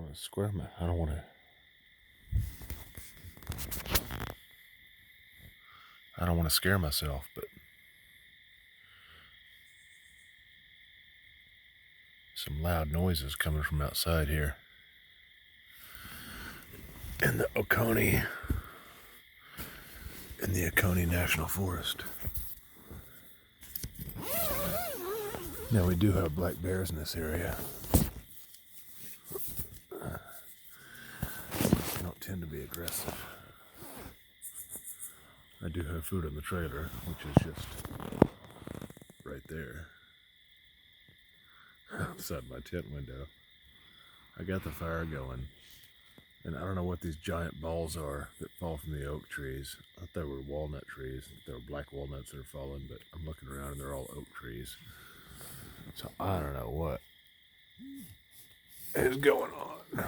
want to square my. I don't want to. I don't want to scare myself, but some loud noises coming from outside here in the Oconee, National Forest. Now we do have black bears in this area. They don't tend to be aggressive. I do have food in the trailer, which is just right there outside my tent window. I got the fire going, and I don't know what these giant balls are that fall from the oak trees. I thought they were walnut trees. They were black walnuts that are falling, but I'm looking around and they're all oak trees. So I don't know what is going on.